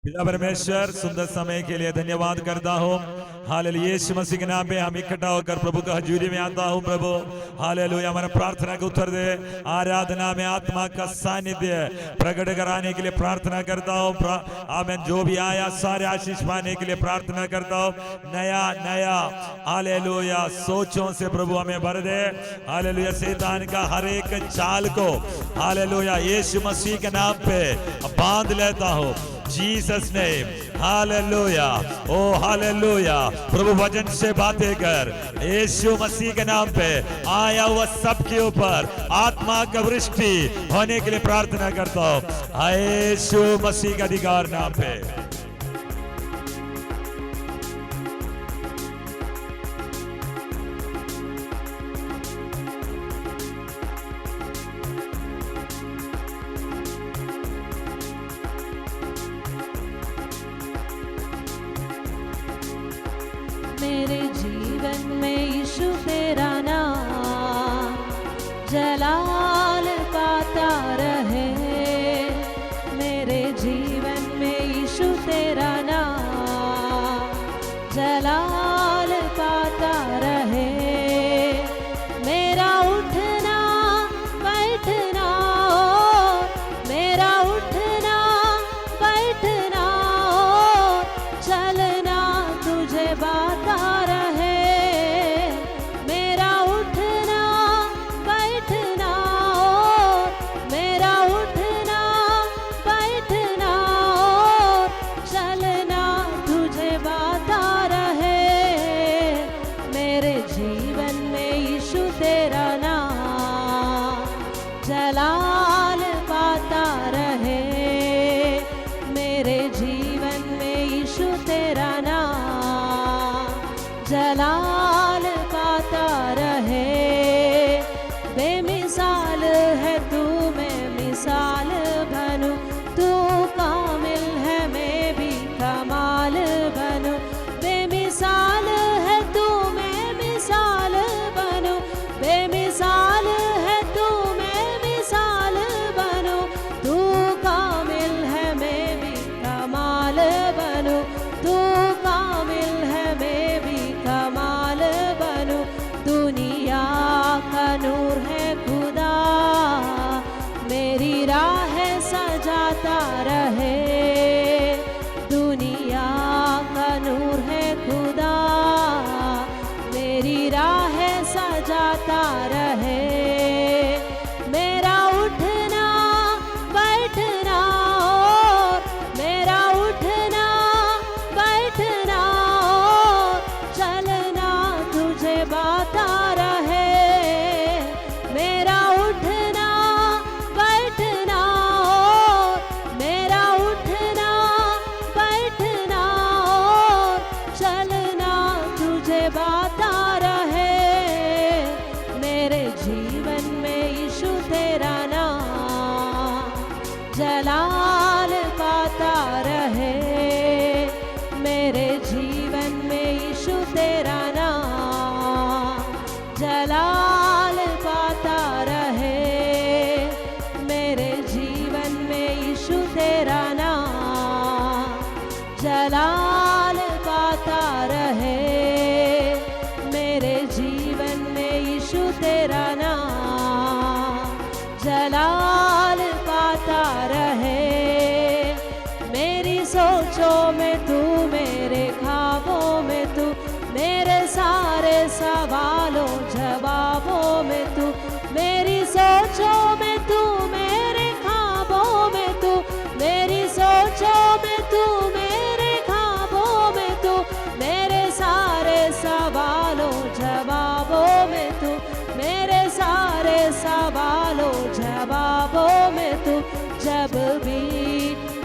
पिता परमेश्वर सुंदर समय के लिए धन्यवाद करता हूँ। हालेलुया, यीशु मसीह के नाम पे हम इकट्ठा होकर प्रभु का हजूरी में आता हूँ। प्रभु हालेलुया, हमारा प्रार्थना का उत्तर दे। आराधना में आत्मा का सानिध्य प्रकट कराने के लिए प्रार्थना करता हूँ। आमीन। जो भी आया सारे आशीष पाने के लिए प्रार्थना करता हूँ। नया नया हालेलुया सोचों से प्रभु हमें भर दे। हालेलुया, शैतान का हर एक चाल को हालेलुया यीशु मसीह के नाम पे बांध लेता हूँ। जीसस नेम, हालेलुया, ओ हालेलुया। प्रभु वचन से बातें कर, यीशु मसीह के नाम पे आया हुआ सबके ऊपर आत्मा का वृष्टि होने के लिए प्रार्थना करता हूँ। यीशु मसीह के अधिकार नाम पे। मेरे जीवन में यीशु तेरा नाम जलाल पाता रहे। मेरे जीवन में यीशु तेरा नाम जलाल पाता रहे। मेरा उठना बैठना हो, मेरा उठना बैठना हो, चलना तुझे बाता रहे। मेरा उठना बैठना हो, मेरा उठना बैठना हो, चलना तुझे बाता रहे। मेरे जीवन में यीशु तेरा नाम जलाल पाता रहे। मेरे जीवन में यीशु तेरा नाम जलाल पाता रहे। बेमिसाल है तू, मैं मिसाल बनूं, तू कामिल है मैं भी कमाल बनूं। बेमिसाल है तू, मैं मिसाल बनूं, बेमिसाल है तू, मैं मिसाल बनूं। तू कामिल है मैं भी कमाल बनूं, तू कामिल है मैं भी कमाल बनूं। दुनिया का नूर है खुदा, मेरी राह सजाता रहे। दुनिया का नूर है खुदा, मेरी राह सजाता रहे। मेरा उठना बैठना हो, मेरा उठना बैठना हो, चलना तुझे बाता रहे। मेरा उठना बैठना हो, मेरा उठना बैठना हो, चलना तुझे बाता रहे। मेरे जीवन में यीशु तेरा नाम जलाल पाता रहे। मेरे जीवन में यीशु तेरा नाम जलाल पाता रहे। मेरे जीवन में यीशु तेरा नाम जलाल पाता रहे। मेरे जीवन में यीशु तेरा नाम जलाल पाता रहे। मेरी सोचों में तू, मेरे ख्वाबों में तू, मेरे सारे सवालों जवाबों में तू। मेरी सोचों में तू, मेरे ख्वाबों में तू, मेरी सोचों में तू, मेरे ख्वाबों में तू, मेरे सारे सवालों जवाबों में तू, मेरे सारे सवालों जवाबों में तू। जब भी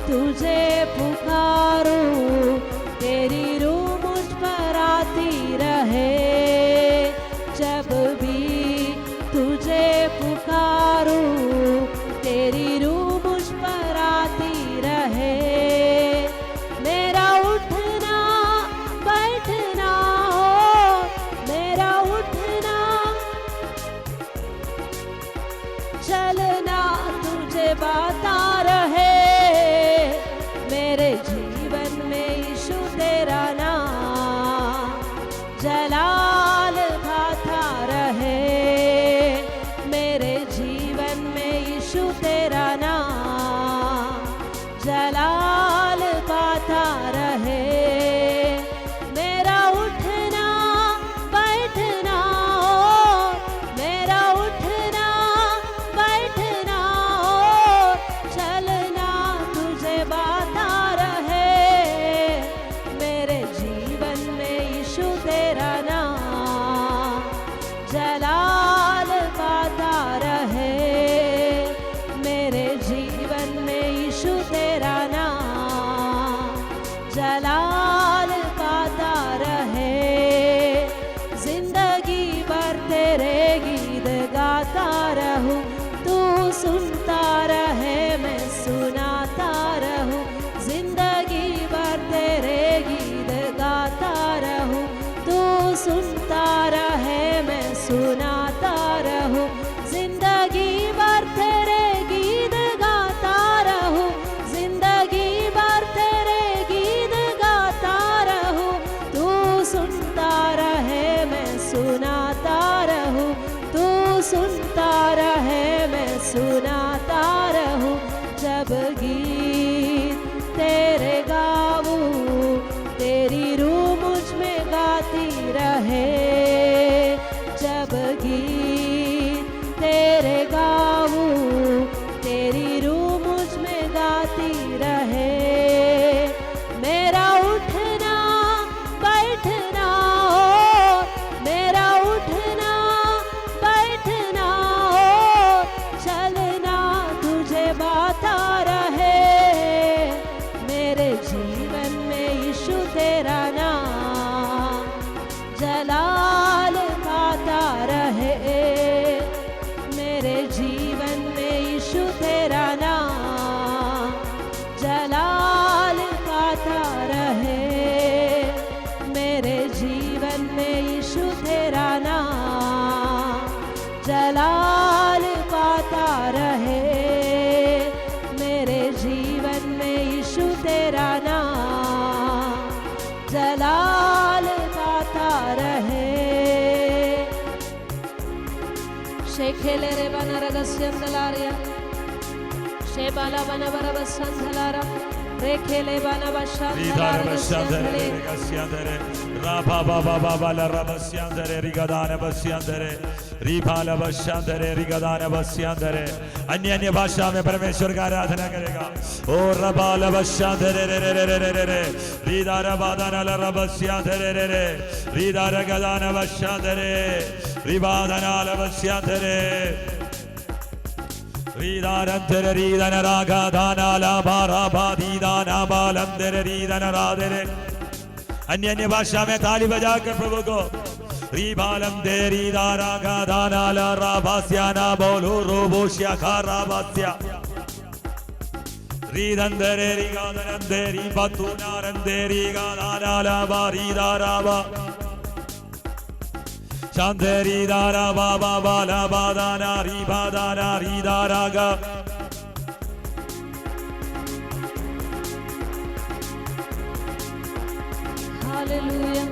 तुझे पुकारूं, तेरी रूह मुझ पर आती रहे। जब भी तुझे पुकारूं, तेरी रूह मुझ पर आती रहे। मेरा उठना बैठना हो, मेरा उठना चलना तुझे बाता रहे। मेरे जलाल पाता रहे। मेरा उठना बैठना हो, मेरा उठना बैठना हो, चलना तुझे बाता रहे। मेरे जीवन में यीशु तेरा नाम जलाल पाता रहे। मेरे जीवन में यीशु तेरा नाम जलाल पाता रहे। जिंदगी भर तेरे गीत गाता रहूं, तू सुनता रहे मैं सुनाता रहूं। जिंदगी भर तेरे गीत गाता रहूं, तू सुनता रहे मैं सुनाता रहूं। जिंदगी भर तेरे गीत गाता रहूं, जिंदगी भर तेरे गीत गाता रहूं। तू सुनता रहे मैं सुनाता रहूं, तू सुनता रहे मैं सुनाता रहूं। जब गीत तेरे गाऊं, तेरी रूह मुझ में गाती रहे। जब गीत तेरे गाऊं, तेरी रूह मुझ में गाती रहे। मेरा उठना बैठना हो, मेरा उठना बैठना हो, चलना तुझे बाता रहे। मेरे जीवन में यीशु तेरा नाम जलाल पाता रहे। मेरे जीवन में यीशु तेरा नाम जलाल पाता रहे। मेरे जीवन में यीशु तेरा नाम जलाल पाता रहे। मेरे जीवन में यीशु तेरा नाम जलाल पाता रहे। शेखेले रे बना रगस्यंदलारिया, शेबाला बना बरबसंदलारा, रेखेले बना Ridare बसंदलारा basciandere, गस्यंदले। rigassiandere, rapa baba baba la rabasciandere, rigadane basciandere, ripala basciandere, rigadane basciandere। अन्य अन्य भाषा में परमेश्वर का आराधना करेगा। ओ रबाला basciandere रे रे रे रे रे रे रे, ridare badana la rabasciandere रे रे, ridare gadane basciandere, ribadana la basciandere। Ridarantere ridana raga dana la bara badidana balandere ridana radere। अन्य अन्य भाषा में ताली बजाकर प्रभु को रिबालम दे रिदारा का दाना ला राबास्या ना बोलो रोबोशिया खा राबास्या रिदंदरे रिगादनंदे रिबतुनारंदे रिगादाना ला बारिदाराबा Chanderi dara baba bala badana ribadana ridaraga। Hallelujah.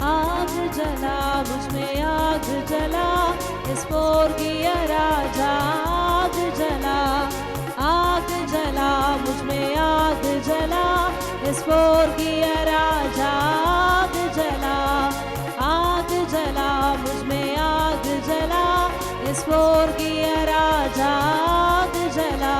आग जला मुझ में आग जला, इस पोर की राजा आग जला। आग जला मुझ में आग जला, इस पोर की राजा आग जला। आग जला मुझ में आग जला, इस पोर की राजा आग जला।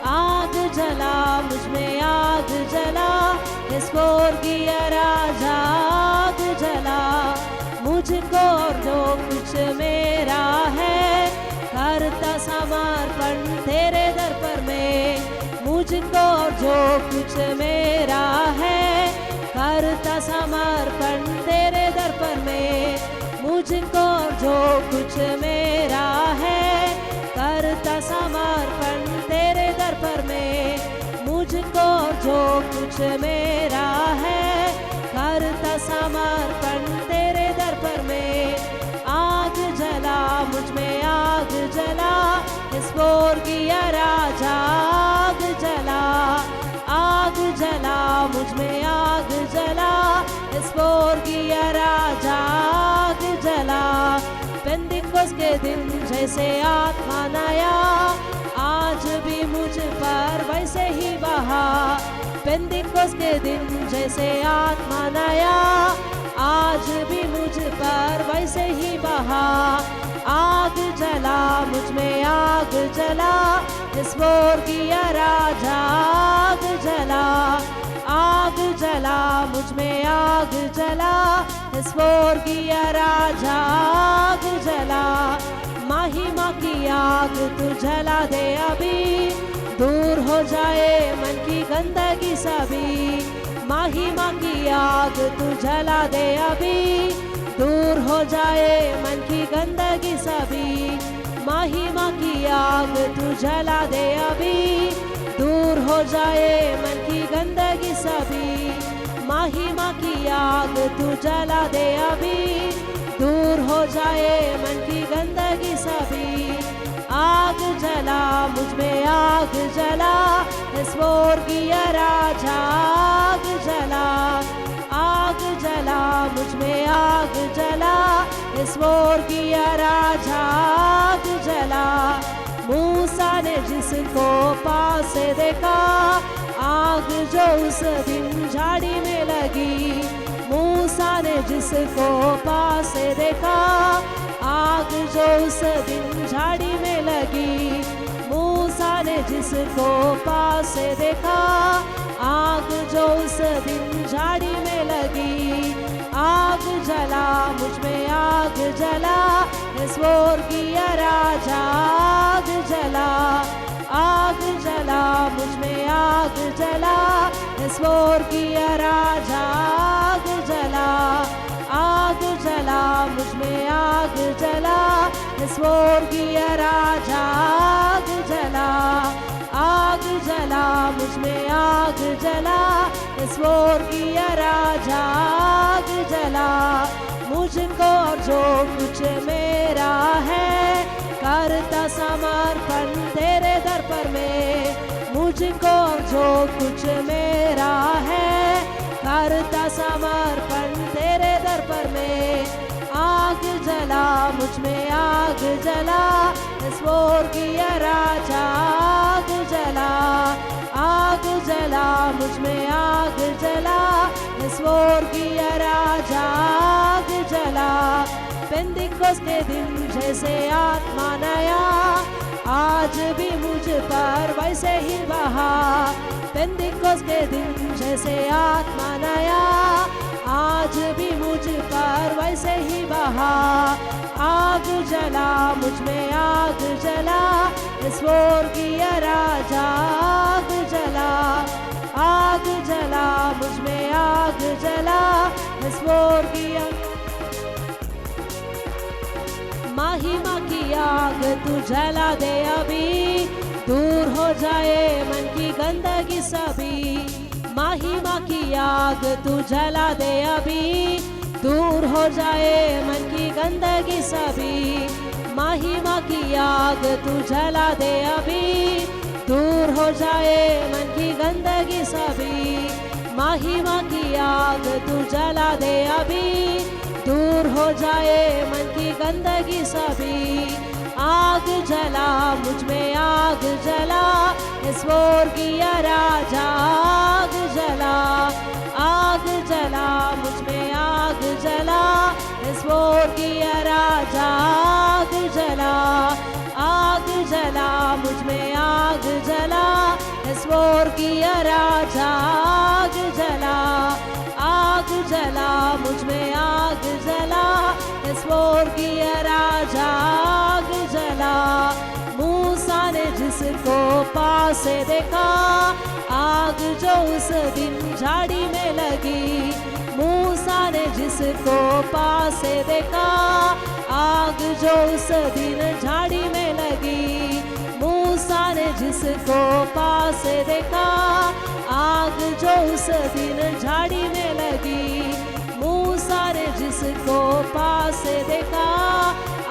आग जला मुझ में आग जला, इस पोर की राजा आग जला। मुझको और जो कुछ मेरा है, करता समर्पण तेरे दर पर मैं। मुझको और जो कुछ मेरा है, करता समर्पण तेरे दर पर मैं। मुझको और जो कुछ मेरा है, करता समर्पण तेरे दर पर मैं। मुझको और जो कुछ मेरा है, करता समर्पण तेरे दर पर मैं। आग जला मुझ में आग जला, इस पोर की राजा आग जला। आग जला मुझ में आग जला, इस पोर की राजा आग जला। पेंतिकोस के के दिन जैसे आत्मा नया, आज भी मुझ पर वैसे ही बहा। पेंतिकोस्त के दिन जैसे आत्मा नया, आज भी मुझ पर वैसे ही बहा। आग जला मुझ में, आग जला, इस स्वर्गीय राजा आग जला। आग जला मुझ में, आग जला, इस स्वर्गीय राजा आग जला। महिमा की आग तू जला दे अभी, दूर हो जाए मन की गंदगी सभी। महिमा की आग तू जला दे अभी, दूर हो जाए मन की गंदगी सभी। महिमा की आग तू जला दे अभी, दूर हो जाए मन की गंदगी सभी। महिमा की आग तू जला दे अभी, दूर हो जाए मन की गंदगी सभी। आग जला मुझ में, आग जला, इस स्वर्गीय राजा आग जला। आग जला मुझ में, आग जला, इस स्वर्गीय राजा आग जला। मूसा ने जिसको पास से देखा, आग जो उस दिन झाड़ी में लगी। मूसा ने जिसको पास से देखा, आग जो उस दिन झाड़ी में लगी। मूसा ने जिसको पास से देखा, आग जो उस दिन झाड़ी में लगी। आग जला मुझ में, आग जला, इस स्वर्गीय राजा आग जला। आग जला मुझ में, आग जला, इस स्वर्गीय राजा आग जला। आग जला मुझ में, आग जला, इस स्वर्गीय राजा आग जला। आग जला मुझ में, आग जला, इस स्वर्गीय राजा आग जला। मुझको जो कुछ मेरा है, करता समर्पण तेरे दर पर मैं। मुझको जो कुछ मेरा है, करता समर्पण तेरे दर पर मैं। आग जला मुझ में, आग जला, इस स्वर्गीय राजा आग जला। आग जला मुझ में, आग जला, इस स्वर्गीय राजा आग जला। पेंतिकोस्त के दिन जैसे आत्मा नया, आज भी मुझ पर वैसे ही बहा। पेंतिकोस्त के दिन जैसे आत्मा नया, आज भी मुझ पर वैसे ही बहा। आग जला मुझ में, आग जला, इस स्वर्गीय राजा आग जला। आग जला मुझ में, आग जला, इस स्वर्गीय। महिमा की आग तू जला दे अभी, दूर हो जाए मन की गंदगी सभी। महिमा की आग तू जला दे अभी, दूर हो जाए मन की गंदगी सभी। महिमा की आग तू जला दे अभी, दूर हो जाए मन की गंदगी सभी। महिमा की आग तू जला दे अभी, दूर हो जाए मन की गंदगी सभी। आग जला मुझ में, आग जला, इस स्वर्गीय राजा आग जला। आग जला मुझ में, आग जला, इस स्वर्गीय राजा आग जला। आग जला मुझ में, आग जला, इस स्वर्गीय राजा आग जला। आग जला मुझ में, आग जला, इस स्वर्गीय राजा आग जला। मूसा ने जिसको पास से देखा, आग जो उस दिन झाड़ी में लगी। मूसा ने जिसको पास से देखा, आग जो उस दिन झाड़ी में लगी। मूसा ने जिसको पास से देखा, आग जो उस दिन झाड़ी में लगी। मूसा ने जिसको पास से देखा,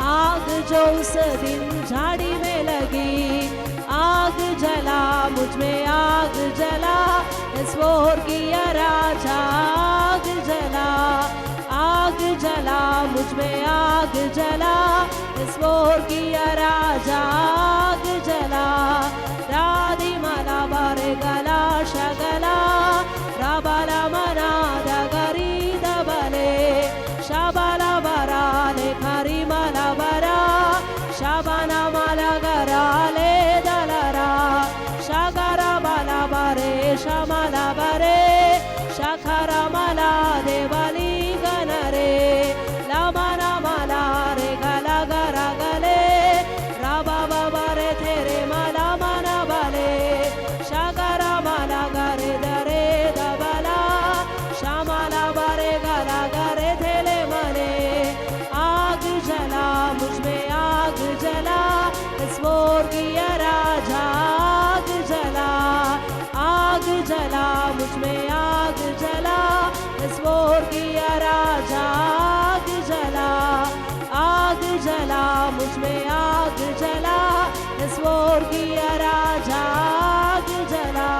आग जो उस दिन झाड़ी में लगी। आग जला मुझ में, आग जला, इस स्वर्गीय राजा आग जला। आग जला मुझ में आग जला, स्वर्गीय राजा आग जला। राधि मला बारे गला शगला, राबाला मना दगरी दबले, शाबाला बराले खरी मला बरा, शाबाना मला गराले दलरा, शागरा बाला बरे शमला बरे, शाखरा मला देवाली गणरे, लामाना मला रे गला गरा गले, राबा बाबा रे तेरे मला मना बले, शागरा मला गरे दरे दबला, शामाला बरे गला गरे थेले मने। आग जला मुझ में आग जला, स्वर्गीय राजा आग जला। आग जला मुझ में आग जला, स्वर्गीय राजा आग जला। आग जला मुझ में आग जला, स्वर्गीय राजा आग जला।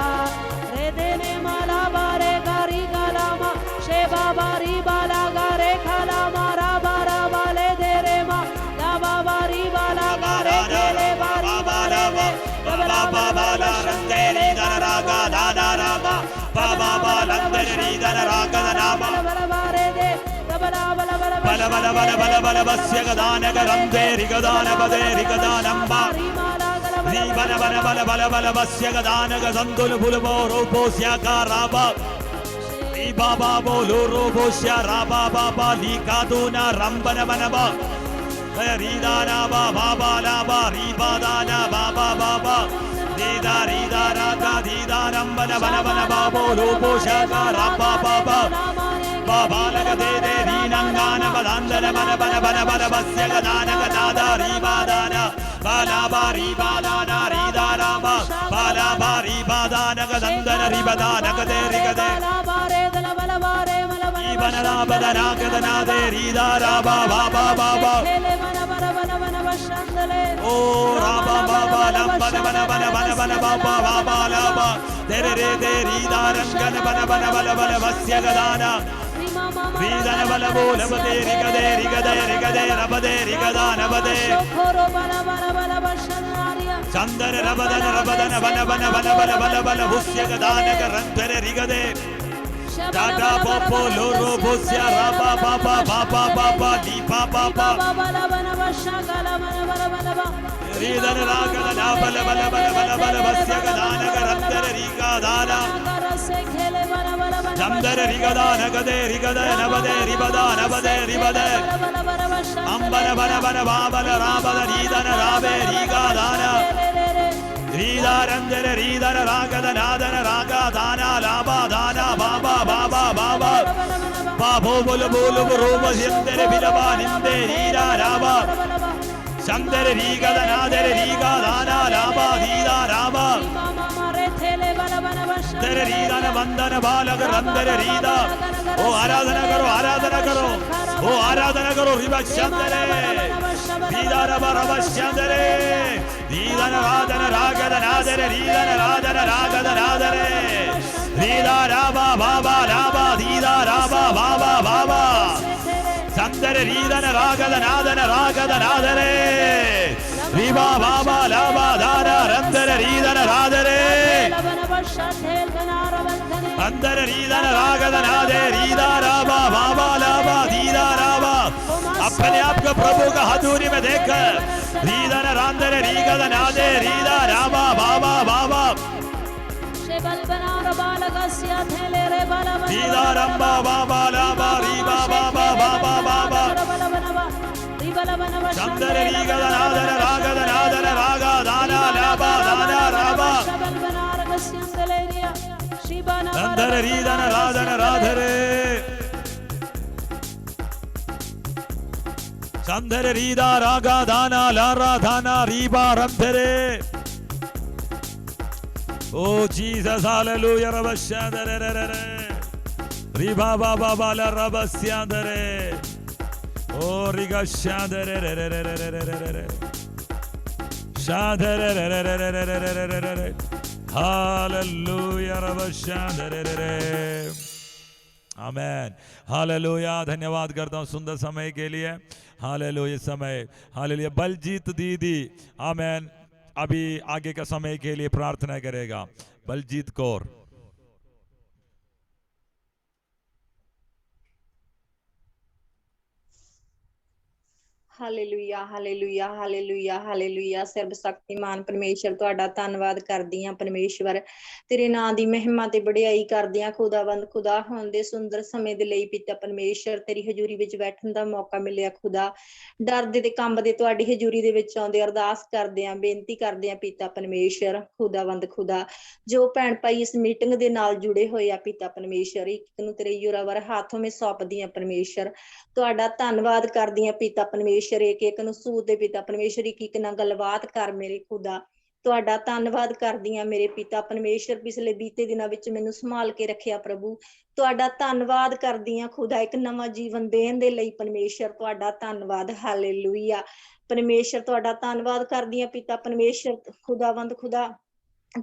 रे देने मला बारे गारी गलामा, शेबा बारी बाला गारे खाला मारा बारा बाले दे रे मा, लाबा बारी बाला गारे खेले बारी बाले दे, बाबा बाला रंदेरी दर रागा दादा रागा, बाबा बाला रंदेरी दर रागा नामा, बल बारे दे, बला बल बल बल बल बल बल बल बस्य गदान गरंदेरी गदान बदेरी गदानंबा, री बल बल बल बल बल बस्य गदान गंदुल बुलबो रोपोस्या का राबा, री बाबा बोलो रोपोस्या राबा बाबा ली कादूना रंबन बनबा, रीदाना बाबा लाबा रीबादाना बाबा बाबा, दीदा रीदा रागा दीदा रंबन बन बन बाबो लोपोस्या का राबा बाबा, बाबा लग दे दे रीनंगान बदांदन बन बन बन बन बस्य गदान गदादा रीबादाना, बाला बारी बादाना रीदा राबा, बाला बारी बादाना गदंदन रीबदान गदे रिगदे, बनना बदना गदना दे रीदा राबा बाबा बाबा, ओ राबा बाबा लंबन बन बन बन बन बाबा बाबा लाबा, तेरे रे दे रीदा रंगन बन बन बल बल बस्य गदाना, रीदन बल बोल बदे रिगदे रिगदे रिगदे रबदे रिगदान बदे, चंदर रबदन रबदन बन बन बन बल बल बल भुस्य गदान रंधर रिगदे, दादा बापो लोरो भुस्य राबा बाबा बाबा बाबा दीपा बाबा, रीदन रागद ना बल बल बल बल बल भस्य गदान रंधर रिगा दाना, चंदर रिगदान गदे रिगदे नबदे रिबदा नबदे रिबदे, अंबन बन बन बाबल राबद रीदन राबे रिगा दाना, रीदा रंदर रीदन रागद नादन रागा दाना लाबा दाना बाबा बाबा बाबा, बाबो बुल बुल रोब सिंदर बिलबा निंदे रीदा राबा, चंदर रीगद नादर रीगा दाना लाबा दीदा राबा, तेरे रीदन वंदन बालक रंदर रीदा, ओ आराधना करो आराधना करो, ओ आराधना करो रिबशंदरे रीदा रबा रबशंदरे, रीदन राधन रागद नादर रीदन राधन रागद नादरे, रीदा राबा बाबा राबा दीदा राबा बाबा बाबा, चंदर रीदन रागद नादरे, रीबा बाबा लाबा दाना रंदर रीदन राधरे, अंदर रीदन रागद नादे रीदा राबा बाबा लाबा दीदा राबा, अपने आप को प्रभु का हजूरी में देखकर रीदन रांदर रीगद नादे रीदा राबा बाबा बाबा, रीदा रंबा बाबा लाबा रीबा बाबा बाबा बाबा, चंदर रीगद नादन रागा दाना लाबा दाना राबा, अंदर रीदन राधन राधरे, चंदर रीदा रागा दाना लारा दाना रीबा रंधरे, ओ जीसस हालेलुया रबशंदरे रीबा बाबा बाला रबस्यांदरे, ओ रिगा शादरे रे रे रे रे रे रे रे शादरे रे रे रे रे रे रे रे, हालेलुया रबशंदरे रे, आमेन। हालेलुया। धन्यवाद करता हूँ सुंदर समय के लिए। हालेलुया। समय हालेलुया। बलजीत दीदी आमेन अभी आगे का समय के लिए प्रार्थना करेगा। बलजीत कौर। ਹਾਲੇਲੂਇਆ ਹਾਲੇਲੂਇਆ ਹਾਲੇਲੂਇਆ ਹਾਲੇਲੂਇਆ ਸਰਬ ਸ਼ਕਤੀਮਾਨ ਪਰਮੇਸ਼ਰ ਤੁਹਾਡਾ ਧੰਨਵਾਦ ਕਰਦੀ ਹਾਂ ਪਰਮੇਸ਼ਵਰ ਤੇਰੇ ਨਾਂ ਦੀ ਮਹਿਮਾ ਤੇ ਵਡਿਆਈ ਕਰਦੇ ਹਾਂ ਖੁਦਾਵੰਦ ਖੁਦਾ ਹੋਣ ਦੇ ਸੁੰਦਰ ਸਮੇਂ ਦੇ ਲਈ ਪਿਤਾ ਪਰਮੇਸ਼ਰ ਤੇਰੀ ਹਜ਼ੂਰੀ ਵਿੱਚ ਬੈਠਣ ਦਾ ਮੌਕਾ ਮਿਲਿਆ ਖੁਦਾ ਡਰਦੇ ਤੇ ਕੰਬਦੇ ਤੁਹਾਡੀ ਹਜ਼ੂਰੀ ਦੇ ਵਿੱਚ ਆਉਂਦੇ ਅਰਦਾਸ ਕਰਦੇ ਹਾਂ ਬੇਨਤੀ ਕਰਦੇ ਹਾਂ ਪਿਤਾ ਪਰਮੇਸ਼ਰ ਖੁਦਾਵੰਦ ਖੁਦਾ ਜੋ ਭੈਣ ਭਾਈ ਇਸ ਮੀਟਿੰਗ ਦੇ ਨਾਲ ਜੁੜੇ ਹੋਏ ਆ ਪਿਤਾ ਪਰਮੇਸ਼ਰ ਇੱਕ ਨੂੰ ਤੇਰੇ ਯੁਰਾਵਰ ਹੱਥੋਂ ਮੇ ਸੌਂਪਦੀ ਹਾਂ ਪਰਮੇਸ਼ਰ ਤੁਹਾਡਾ ਧੰਨਵਾਦ ਕਰਦੀ ਹਾਂ ਪਿਤਾ ਪਰਮੇਸ਼ਰ ਇੱਕ ਇੱਕ ਨੂੰ ਸੂਤ ਦੇ ਪਿਤਾ ਪਰਮੇਸ਼ਰ ਇੱਕ ਨਾਲ ਗੱਲਬਾਤ ਕਰ ਮੇਰੇ ਖੁਦਾ ਤੁਹਾਡਾ ਧੰਨਵਾਦ ਕਰਦੀ ਹਾਂ ਮੇਰੇ ਪਿਤਾ ਪਰਮੇਸ਼ਰ ਪਿਛਲੇ ਬੀਤੇ ਦਿਨਾਂ ਵਿੱਚ ਮੈਨੂੰ ਸੰਭਾਲ ਕੇ ਰੱਖਿਆ ਪ੍ਰਭੂ ਤੁਹਾਡਾ ਧੰਨਵਾਦ ਕਰਦੀ ਹਾਂ ਖੁਦਾ ਇੱਕ ਨਵਾਂ ਜੀਵਨ ਦੇਣ ਦੇ ਲਈ ਪਰਮੇਸ਼ਰ ਤੁਹਾਡਾ ਧੰਨਵਾਦ ਹਾਲੇਲੂਇਆ ਪਰਮੇਸ਼ਰ ਤੁਹਾਡਾ ਧੰਨਵਾਦ ਕਰਦੀ ਹਾਂ ਪਿਤਾ ਪਰਮੇਸ਼ਰ ਖੁਦਾਵੰਦ ਖੁਦਾ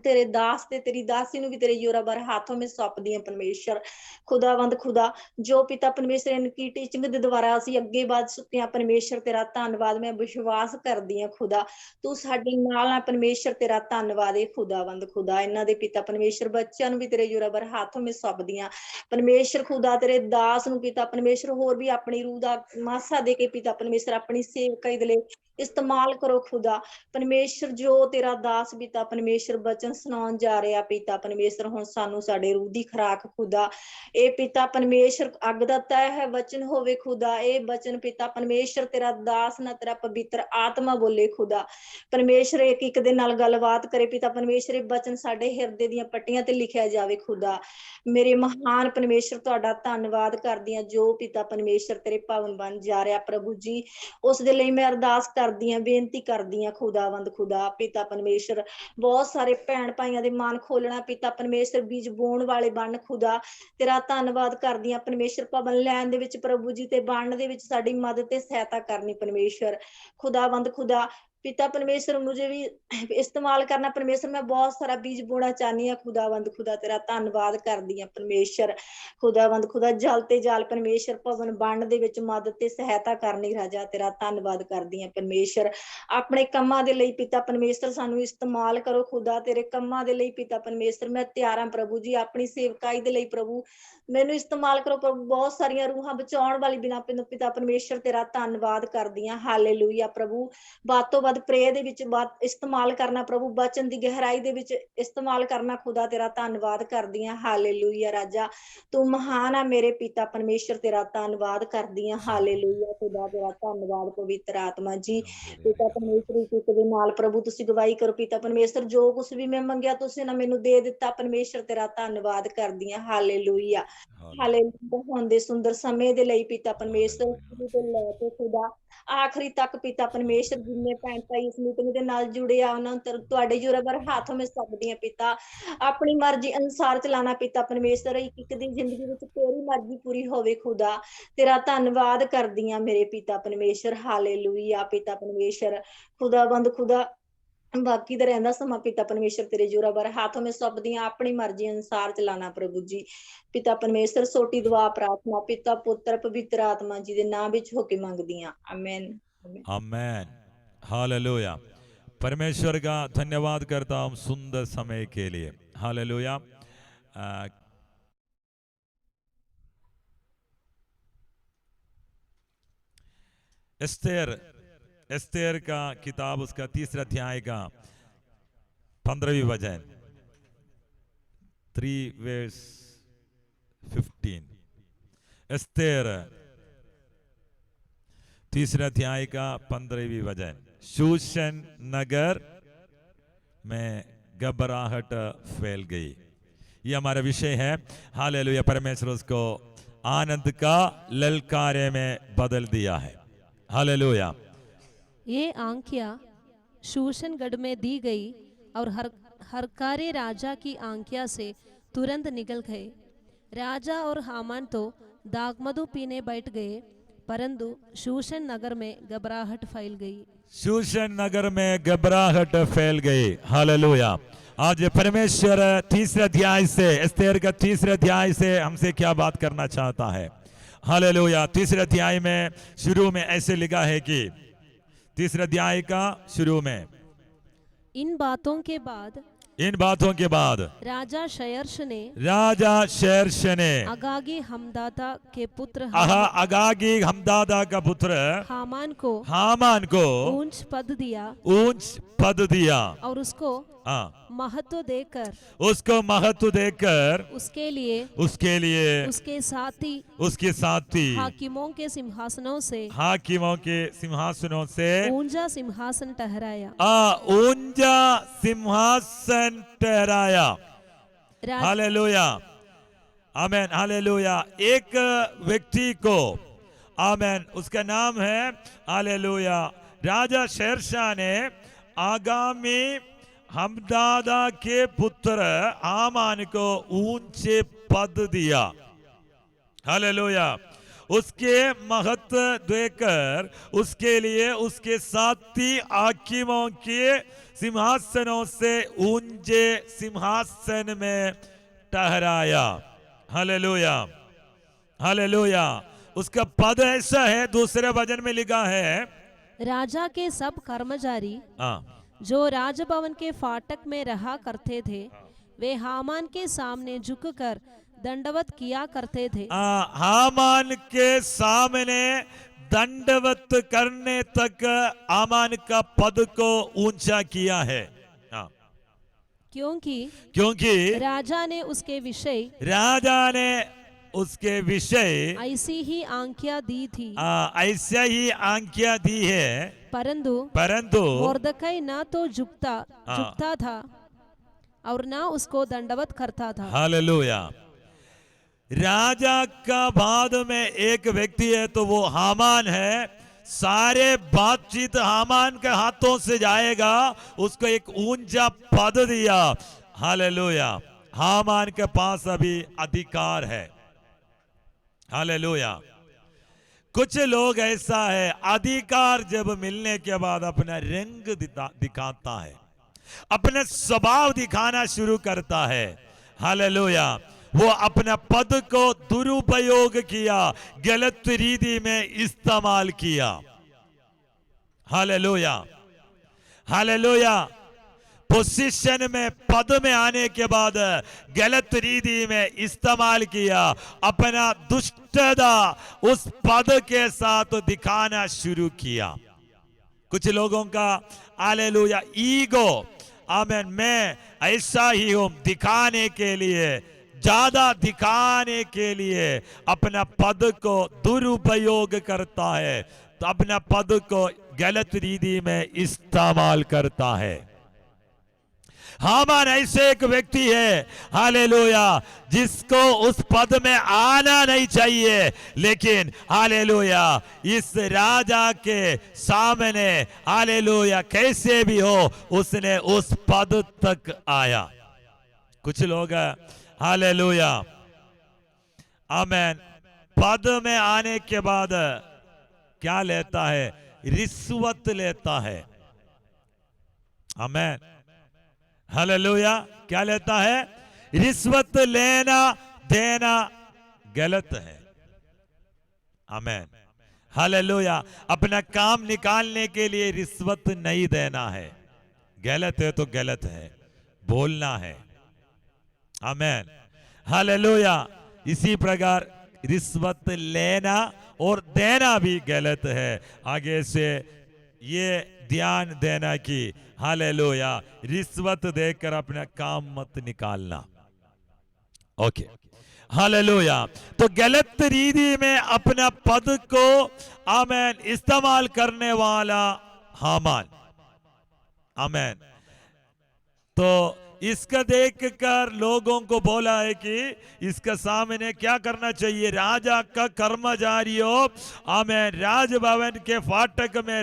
ਤੇਰੇ ਦਾਸ ਤੇ ਤੇਰੀ ਦਾਸੀ ਨੂੰ ਵੀ ਤੇਰੇ ਯੋਰਾਬਰ ਹੱਥੋਂ ਮੇ ਸੌਂਪਦੀ ਹਾਂ ਪਰਮੇਸ਼ਰ ਖੁਦਾਵੰਦ ਖੁਦਾ ਜੋ ਪਿਤਾ ਪਰਮੇਸ਼ਰ ਇਨਕੀ ਟੀਚਿੰਗ ਦੇ ਦੁਆਰਾ ਅਸੀਂ ਅੱਗੇ ਵੱਧ ਚੁੱਕੇ ਹਾਂ ਪਰਮੇਸ਼ਰ ਤੇਰਾ ਧੰਨਵਾਦ ਮੈਂ ਵਿਸ਼ਵਾਸ ਕਰਦੀ ਹਾਂ ਖੁਦਾ ਤੂੰ ਸਾਡੇ ਨਾਲ ਆ ਪਰਮੇਸ਼ਰ ਤੇਰਾ ਧੰਨਵਾਦ ਏ ਖੁਦਾਵੰਦ ਖੁਦਾ ਇਹਨਾਂ ਦੇ ਪਿਤਾ ਪਰਮੇਸ਼ਰ ਬੱਚਿਆਂ ਨੂੰ ਵੀ ਤੇਰੇ ਯੋਰਾਬਰ ਹੱਥੋਂ ਮੇ ਸੌਂਪਦੀ ਹਾਂ ਪਰਮੇਸ਼ਰ ਖੁਦਾ ਤੇਰੇ ਦਾਸ ਨੂੰ ਪਿਤਾ ਪਰਮੇਸ਼ਰ ਹੋਰ ਵੀ ਆਪਣੀ ਰੂਹ ਦਾ ਮਾਸਾ ਦੇ ਕੇ ਪਿਤਾ ਪਰਮੇਸ਼ਰ ਆਪਣੀ ਸੇਵਕਾਈ ਦੇ ਲਈ ਇਸਤੇਮਾਲ ਕਰੋ ਖੁਦਾ ਪਰਮੇਸ਼ਰ ਜੋ ਤੇਰਾ ਦਾਸ ਪਿਤਾ ਪਰਮੇਸ਼ਰ ਬਚਨ ਸੁਣਾਉਣ ਜਾ ਰਿਹਾ ਪਿਤਾ ਪਰਮੇਸ਼ਰ ਹੁਣ ਸਾਨੂੰ ਸਾਡੇ ਰੂਹ ਦੀ ਖੁਰਾਕ ਖੁਦਾ ਇਹ ਪਿਤਾ ਪਰਮੇਸ਼ਰ ਅੱਗ ਦਾ ਤੈ ਹੈ ਵਚਨ ਹੋਵੇ ਖੁਦਾ ਇਹ ਵਚਨ ਪਿਤਾ ਪਰਮੇਸ਼ਰ ਤੇਰਾ ਦਾਸ ਨਾ ਤੇਰਾ ਪਵਿੱਤਰ ਆਤਮਾ ਬੋਲੇ ਖੁਦਾ ਪਰਮੇਸ਼ਰ ਇੱਕ ਇੱਕ ਦੇ ਨਾਲ ਗੱਲਬਾਤ ਕਰੇ ਪਿਤਾ ਪਰਮੇਸ਼ਰ ਇਹ ਵਚਨ ਸਾਡੇ ਹਿਰਦੇ ਦੀਆਂ ਪੱਟੀਆਂ ਤੇ ਲਿਖਿਆ ਜਾਵੇ ਖੁਦਾ ਮੇਰੇ ਮਹਾਨ ਪਰਮੇਸ਼ਰ ਤੁਹਾਡਾ ਧੰਨਵਾਦ ਕਰਦੀ ਹਾਂ ਜੋ ਪਿਤਾ ਪਰਮੇਸ਼ਰ ਤੇਰੇ ਭਵਨ ਬਣ ਜਾ ਰਿਹਾ ਪ੍ਰਭੂ ਜੀ ਉਸ ਦੇ ਲਈ ਮੈਂ ਅਰਦਾਸ ਕਰਦੀ ਹਾਂ ਬੇਨਤੀ ਕਰਦੀ ਹਾਂ ਖੁਦਾਵੰਦ ਖੁਦਾ ਪਿਤਾ ਪਰਮੇਸ਼ਰ ਬਹੁਤ ਸਾਰੇ ਭੈਣ ਭਾਈਆਂ ਦੇ ਮਨ ਖੋਲਣਾ ਪਿਤਾ ਪਰਮੇਸ਼ਰ ਬੀਜ ਬੋਣ ਵਾਲੇ ਬਣ ਖੁਦਾ ਤੇਰਾ ਧੰਨਵਾਦ ਕਰਦੀ ਹਾਂ ਪਰਮੇਸ਼ਰ ਭਵਨ ਲੈਣ ਦੇ ਵਿੱਚ ਪ੍ਰਭੂ ਜੀ ਤੇ ਬਣਨ ਦੇ ਵਿੱਚ ਸਾਡੀ ਮਦਦ ਤੇ ਸਹਾਇਤਾ ਕਰਨੀ ਪਰਮੇਸ਼ਰ ਖੁਦਾਵੰਦ ਖੁਦਾ पिता परमेश्वर मुझे भी इस्तेमाल करना परमेश्वर मैं बहुत सारा बीज बोना चाहनी है खुदावंद खुदा तेरा धन्यवाद कर दिया परमेश्वर खुदावंद खुदा जल ते जाल परमेश्वर भवन बंड दे विच मदद ते सहायता करनी राजा तेरा धन्यवाद कर दिया परमेश्वर अपने कम्मां दे लई पिता परमेश्वर सानू इस्तेमाल करो खुदा तेरे कम्मां दे लई पिता परमेश्वर मैं तैयार हां प्रभु जी अपनी सेवकाई दे लई प्रभु मैनू इस्तेमाल करो प्रभु बहुत सारियां रूहां बचाउण वाली बिना पिता परमेश्वर तेरा धन्यवाद कर दिया हालेलुया प्रभु बात तो ਬਾਅਦ ਪ੍ਰੇਅਰ ਦੇ ਵਿੱਚ ਬਾਤ ਇਸਤੇਮਾਲ ਕਰਨਾ ਪ੍ਰਭੂ ਬਚਨ ਦੀ ਗਹਿਰਾਈ ਦੇ ਵਿੱਚ ਇਸਤੇਮਾਲ ਕਰਨਾ ਖੁਦਾ ਤੇਰਾ ਧੰਨਵਾਦ ਕਰਦੀ ਹਾਂ ਹਾਲੇਲੂਇਆ ਰਾਜਾ ਤੂੰ ਮਹਾਨ ਆ ਮੇਰੇ ਪਿਤਾ ਪਰਮੇਸ਼ਰ ਤੇਰਾ ਧੰਨਵਾਦ ਕਰਦੀ ਹਾਂ ਹਾਲੇਲੂਇਆ ਖੁਦਾ ਤੇਰਾ ਧੰਨਵਾਦ ਪਵਿੱਤਰ ਆਤਮਾ ਜੀ ਪਿਤਾ ਪਰਮੇਸ਼ਰ ਇੱਕ ਦੇ ਨਾਲ ਪ੍ਰਭੂ ਤੁਸੀਂ ਗਵਾਹੀ ਕਰੋ ਪਿਤਾ ਪਰਮੇਸ਼ਰ ਜੋ ਕੁਝ ਵੀ ਮੈਂ ਮੰਗਿਆ ਤੁਸੀਂ ਨਾ ਮੈਨੂੰ ਦੇ ਦਿੱਤਾ ਪਰਮੇਸ਼ਰ ਤੇਰਾ ਧੰਨਵਾਦ ਕਰਦੀ ਹਾਂ ਹਾਲੇਲੂਇਆ ਹਾਲੇਲੂਇਆ ਹੁੰਦੇ ਸੁੰਦਰ ਸਮੇਂ ਦੇ ਲਈ ਪਿਤਾ ਪਰਮੇਸ਼ਰ ਤੋਂ ਲੈ ਕੇ ਖੁਦਾ ਆਖਰੀ ਤੱਕ ਪਿਤਾ ਪਰਮੇਸ਼ਰ ਜਿੰਨੇ ਭੈਣ ਭਾਈ ਇਸ ਮੀਟਿੰਗ ਦੇ ਨਾਲ ਜੁੜੇ ਆ ਉਹਨਾਂ ਨੂੰ ਤੁਹਾਡੇ ਜੁਰਬਰ ਹੱਥੋਂ ਮੇ ਸੌਂਪਦੀ ਹਾਂ ਪਿਤਾ ਆਪਣੀ ਮਰਜ਼ੀ ਅਨੁਸਾਰ ਚਲਾਣਾ ਪਿਤਾ ਪਰਮੇਸ਼ਰ ਇੱਕ ਇੱਕ ਦੀ ਜ਼ਿੰਦਗੀ ਵਿੱਚ ਤੇਰੀ ਮਰਜ਼ੀ ਪੂਰੀ ਹੋਵੇ ਖੁਦਾ ਤੇਰਾ ਧੰਨਵਾਦ ਕਰਦੀ ਹਾਂ ਮੇਰੇ ਪਿਤਾ ਪਰਮੇਸ਼ਰ ਹਾਲੇਲੂਇਆ ਪਿਤਾ ਪਰਮੇਸ਼ਰ ਖੁਦਾਵੰਦ ਖੁਦਾ ਬਾਕੀ ਦਾ ਰਹਿੰਦਾ ਸਮਾਂ ਪਿਤਾ ਪਰਮੇਸ਼ਰ ਤੇਰੇ ਜੋਰਾਵਰ ਹੱਥੋਂ ਮੇ ਸੌਂਪਦੀ ਹਾਂ ਆਪਣੀ ਮਰਜ਼ੀ ਅਨੁਸਾਰ ਚਲਾਣਾ ਪ੍ਰਭੂ ਜੀ ਪਿਤਾ ਪਰਮੇਸ਼ਰ ਛੋਟੀ ਦੁਆ ਪ੍ਰਾਰਥਨਾ ਪਿਤਾ ਪੁੱਤਰ ਪਵਿੱਤਰ ਆਤਮਾ ਜੀ ਦੇ ਨਾਮ ਵਿੱਚ ਹੋ ਕੇ ਮੰਗਦੀ ਹਾਂ ਆਮੇਨ आमेन हालेलुया परमेश्वर का धन्यवाद करता हूँ सुंदर समय के लिए हालेलुया एस्तेर का किताब उसका 3 अध्याय का 15वीं वचन 3:15 एस्तेर 3 अध्याय का 15वीं वचन शूशन नगर में घबराहट फैल गई ये हमारा विषय है हालेलुया परमेश्वर उसको आनंद का ललकारे में बदल दिया है हालेलुया ये आंखियां शूशनगढ़ में दी गई और हरकारे राजा की आंखियां से तुरंत निकल गए राजा और हामान तो दागमधु पीने बैठ गए परंतु शूशन नगर में घबराहट फैल गई शूशन नगर में घबराहट फैल गई हालेलुया आज परमेश्वर तीसरे अध्याय से, एस्तेर का तीसरे अध्याय से हमसे क्या बात करना चाहता है। हालेलुया। तीसरे अध्याय में शुरू में ऐसे लिखा है कि तीसरे अध्याय का शुरू में इन बातों के बाद राजा शयर्श ने अगागी हमदादा के पुत्र अगागी हमदादा का पुत्र हामान को ऊंच पद दिया और उसको महत्व देकर उसके लिए उसके साथी हाकिमों के सिंहासनों से ऊंचा सिंहासन ठहराया। हालेलुया, आमेन, हालेलुया। एक व्यक्ति को, आमेन, उसका नाम है, हालेलुया, राजा शेरशाह ने आगामी हमदादा के पुत्र हामान को ऊंचे पद दिया। हालेलुया। उसके महत्व देकर उसके लिए उसके साथी हाकिमों के सिंहासनों से ऊंचे सिंहासन में ठहराया। Hallelujah, hallelujah. उसका पद ऐसा है, दूसरे वचन में लिखा है, राजा के सब कर्मचारी जो राजभवन के फाटक में रहा करते थे वे हामान के सामने झुककर दंडवत किया करते थे। हामान के सामने दंडवत करने तक हामान का पद को ऊंचा किया है। क्योंकि राजा ने उसके विषय ऐसी ही आज्ञा दी थी, ऐसा ही आज्ञा दी है। परंतु मोर्दकै न तो झुकता था और न उसको दंडवत करता था। हालेलुया। राजा का बाद में एक व्यक्ति है तो वो हामान है। सारे बातचीत हामान के हाथों से जाएगा, उसको एक ऊंचा पद दिया। हालेलुया। हामान के पास अभी अधिकार है। हालेलुया। कुछ लोग ऐसा है, अधिकार जब मिलने के बाद अपना रंग दिखाता है, अपने स्वभाव दिखाना शुरू करता है। हालेलुया। वो अपना पद को दुरुपयोग किया, गलत रीति में इस्तेमाल किया। Hallelujah, hallelujah. पोजीशन में, पद में आने के बाद गलत रीति में इस्तेमाल किया, अपना दुष्टता उस पद के साथ दिखाना शुरू किया। कुछ लोगों का, हालेलुया, ईगो, आमेन, मैं ऐसा ही हूं, दिखाने के लिए, ज्यादा दिखाने के लिए अपना पद को दुरुपयोग करता है, तो अपना पद को गलत रीति में इस्तेमाल करता है। हामान ऐसे एक व्यक्ति है, हालेलुया, जिसको उस पद में आना नहीं चाहिए, लेकिन हालेलुया इस राजा के सामने, हालेलुया, कैसे भी हो उसने उस पद तक आया। कुछ लोग, हालेलुया, आमेन, पद में आने के बाद क्या लेता है? रिश्वत लेता है। आमेन, हालेलुया। क्या लेता है? रिश्वत लेना देना गलत है। आमेन, हालेलुया। अपना काम निकालने के लिए रिश्वत नहीं देना है। गलत है तो गलत है, बोलना है। आमेन, हालेलुया। इसी प्रकार रिश्वत लेना और देना भी गलत है। आगे से ये ध्यान देना कि हालेलुया रिश्वत देकर अपना काम मत निकालना। Okay, hallelujah. तो गलत रीति में अपना पद को, आमेन, इस्तेमाल करने वाला हामान। आमेन। तो इसका देखकर लोगों को बोला है कि इसका सामने क्या करना चाहिए? राजा का कर्मचारियों, आमेन, राजभवन के फाटक में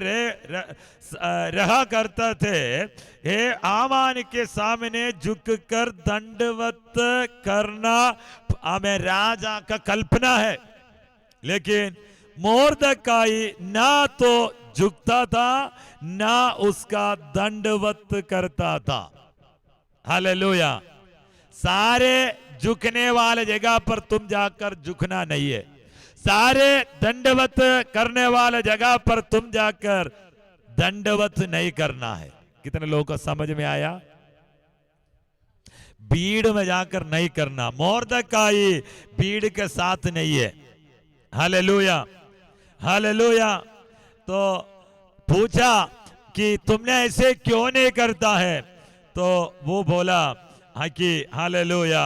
रहा करता थे, हे हामान के सामने झुककर दंडवत करना, आमेन, राजा का कल्पना है। लेकिन मोर्दकाई ना तो झुकता था, ना उसका दंडवत करता था। हालेलुया। सारे झुकने वाले जगह पर तुम जाकर झुकना नहीं है, सारे दंडवत करने वाले जगह पर तुम जाकर दंडवत नहीं करना है। कितने लोगों को समझ में आया? भीड़ में जाकर नहीं करना। मोर्दकाई भीड़ के साथ नहीं है। Hallelujah, hallelujah. तो पूछा कि तुमने ऐसे क्यों नहीं करता है, तो वो बोला हाँ कि हालेलुया,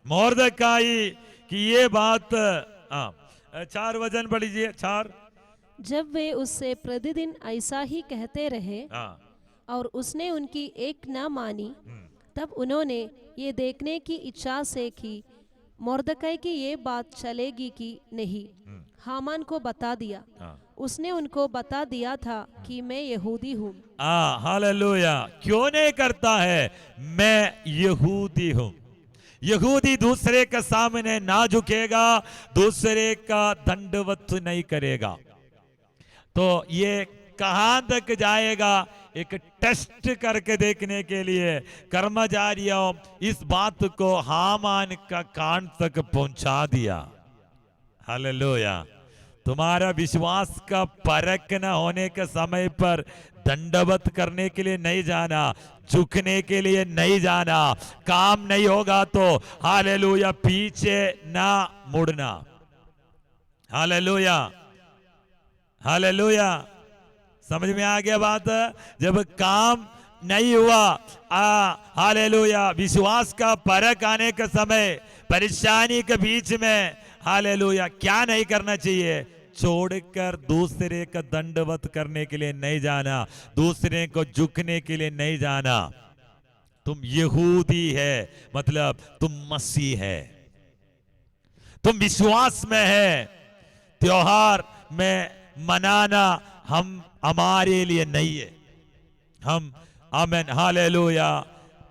मोर्दकाई की ये बात 4 वचन पढ़ लीजिए। 4। जब वे उससे प्रतिदिन ऐसा ही कहते रहे हाँ, और उसने उनकी एक न मानी, तब उन्होंने ये देखने की इच्छा से कि मोर्दकै की ये बात चलेगी कि नहीं, हामान को बता दिया। उसने उनको बता दिया था कि मैं यहूदी हूँ। हालेलुया। क्यों नहीं करता है? मैं यहूदी हूँ। यहूदी दूसरे के सामने ना झुकेगा, दूसरे का दंडवत नहीं करेगा। तो ये कहां तक जाएगा? एक टेस्ट करके देखने के लिए कर्मचारियों इस बात को हामान का कान तक पहुंचा दिया। हालेलुया। तुम्हारा विश्वास का परख न होने के समय पर दंडवत करने के लिए नहीं जाना, झुकने के लिए नहीं जाना। काम नहीं होगा तो हालेलुया पीछे ना मुड़ना। Hallelujah, hallelujah. समझ में आ गया बात? जब काम नहीं हुआ, हालेलुया, विश्वास का परख आने के समय, परेशानी के बीच में, हालेलुया, क्या नहीं करना चाहिए? छोड़कर दूसरे का दंडवत करने के लिए नहीं जाना, दूसरे को झुकने के लिए नहीं जाना। तुम यहूदी है मतलब तुम मसीह है, तुम विश्वास में है। त्योहार में मनाना हमारे लिए नहीं है। हम आमेन हालेलुया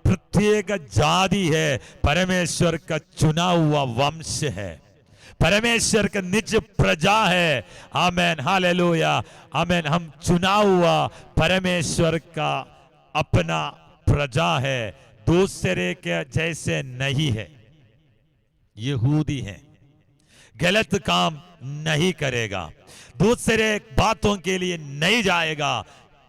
प्रत्येक जाति है, परमेश्वर का चुना हुआ वंश है, परमेश्वर का निज प्रजा है। आमेन हालेलुया, आमेन। हम चुना हुआ परमेश्वर का अपना प्रजा है, दूसरे के जैसे नहीं है। यहूदी है, गलत काम नहीं करेगा, दूसरे बातों के लिए नहीं जाएगा,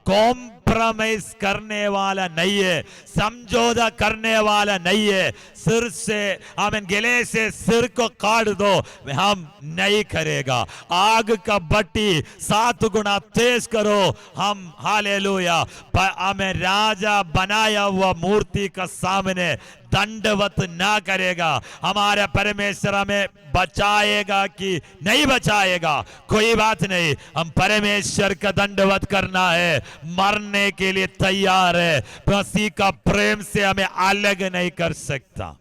कॉम्प्रोमाइज करने वाला नहीं है, समझौता करने वाला नहीं है। सिर से आमीन गले से सिर को काट दो, हम नहीं करेगा। आग का बट्टी 7 गुना तेज करो, हम हालेलुया आमीन राजा बनाया हुआ मूर्ति का सामने दंडवत ना करेगा। हमारा परमेश्वर हमें बचाएगा कि नहीं बचाएगा कोई बात नहीं, हम परमेश्वर का दंडवत करना है, मरने के लिए तैयार है। मसीह का प्रेम से हमें अलग नहीं कर सकता।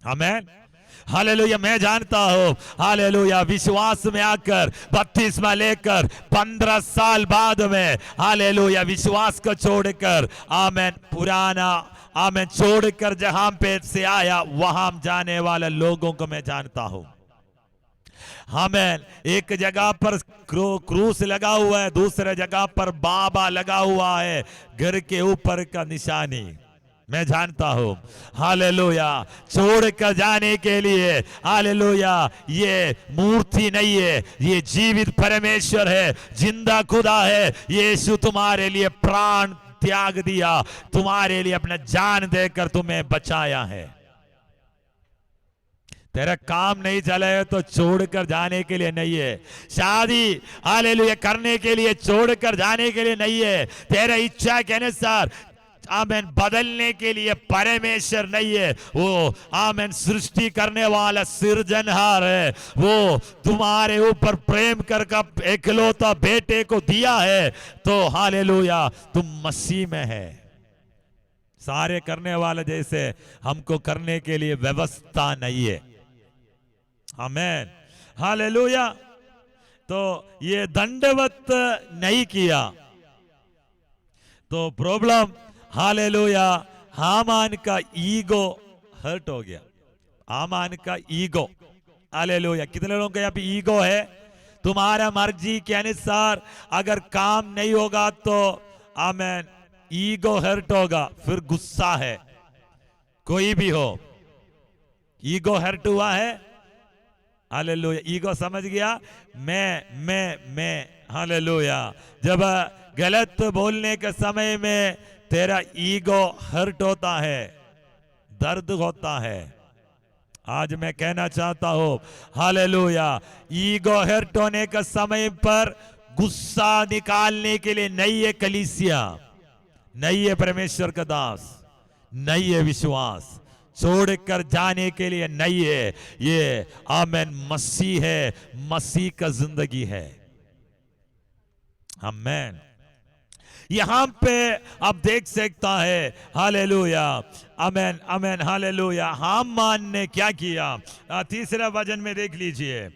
आमीन हालेलुया। मैं जानता हूं हालेलुया विश्वास में आकर 32वां लेकर 15 साल बाद में हालेलुया विश्वास को छोड़कर आमीन पुराना आमीन छोड़कर जहां पे से आया वहां जाने वाले लोगों को मैं जानता हूं। आमीन एक जगह पर क्रूस लगा हुआ है, दूसरे जगह पर बाबा लगा हुआ है, घर के ऊपर का निशानी मैं जानता हूं। हालेलुया छोड़ कर जाने के लिए हालेलुया ये मूर्ति नहीं है, ये जीवित परमेश्वर है, जिंदा खुदा है। यीशु तुम्हारे लिए प्राण त्याग दिया, तुम्हारे लिए अपना जान देकर तुम्हें बचाया है। तेरा काम नहीं चले तो छोड़कर जाने के लिए नहीं है, शादी हालेलुया करने के लिए छोड़कर जाने के लिए नहीं है, तेरा इच्छा के अनुसार आमीन बदलने के लिए परमेश्वर नहीं है। वो आमीन सृष्टि करने वाला सृजनहार है, वो तुम्हारे ऊपर प्रेम कर एकलौता बेटे को दिया है। तो हालेलुया तुम मसीह में है। सारे करने वाले जैसे हमको करने के लिए व्यवस्था नहीं है। आमीन हालेलुया। तो ये दंडवत नहीं किया तो प्रॉब्लम हालेलुया हामान का ईगो हर्ट हो गया। हामान का ईगो हालेलुया। कितने लोगों का यहाँ पे ईगो है? तुम्हारा मर्जी के अनुसार अगर काम नहीं होगा तो आमीन ईगो हर्ट होगा, फिर गुस्सा है, कोई भी हो, ईगो हर्ट हुआ है, हालेलुया, ईगो समझ गया, मैं, हालेलुया। जब गलत बोलने के समय में तेरा ईगो हर्ट होता है, दर्द होता है, आज मैं कहना चाहता हूं, हालेलुया, ईगो हर्ट होने के समय पर गुस्सा निकालने के लिए नई है कलीसिया, नई है परमेश्वर का दास, नई है विश्वास, छोड़कर जाने के लिए नई है, ये आमेन मसीह है, मसीह का जिंदगी है, आमेन। यहां पे आप देख सकता है, हालेलुया, आमेन आमेन, हालेलुया। हामान ने क्या किया, तीसरा वचन में देख लीजिए।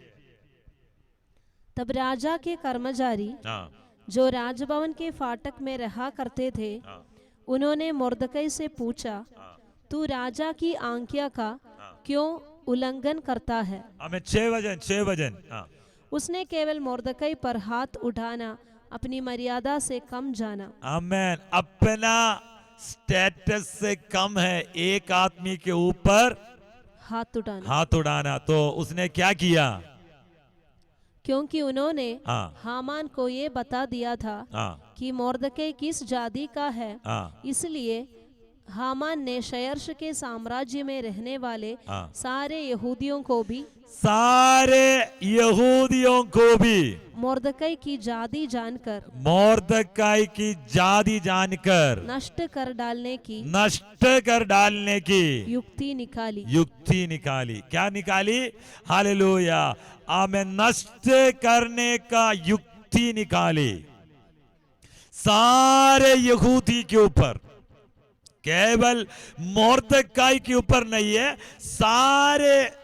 तब राजा के कर्मचारी हाँ, जो राजभवन के फाटक में रहा करते थे, हाँ, उन्होंने मुर्दकई से पूछा, तू राजा की आज्ञा का क्यों उल्लंघन करता है? आमेन। 6 वचन, हाँ। उसने केवल मुर्दकई पर हाथ उठाना अपनी मर्यादा से कम जाना। आमेन। अपना स्टेटस से कम है एक आदमी के ऊपर हाथ उड़ाना, तो उसने क्या किया? क्योंकि उन्होंने हाँ, हामान को ये बता दिया था हाँ, कि मुर्दकई किस जाति का है, हाँ, इसलिए हामान ने शयर्श के साम्राज्य में रहने वाले हाँ, सारे यहूदियों को भी मुर्दकई की जाति जानकर मोर्दकाई की जाति जानकर नष्ट कर डालने की युक्ति निकाली। क्या निकाली? हालेलुया, आमेन। नष्ट करने का युक्ति निकाली सारे यहूदी के ऊपर, केवल मोर्दकाई के ऊपर नहीं है, सारे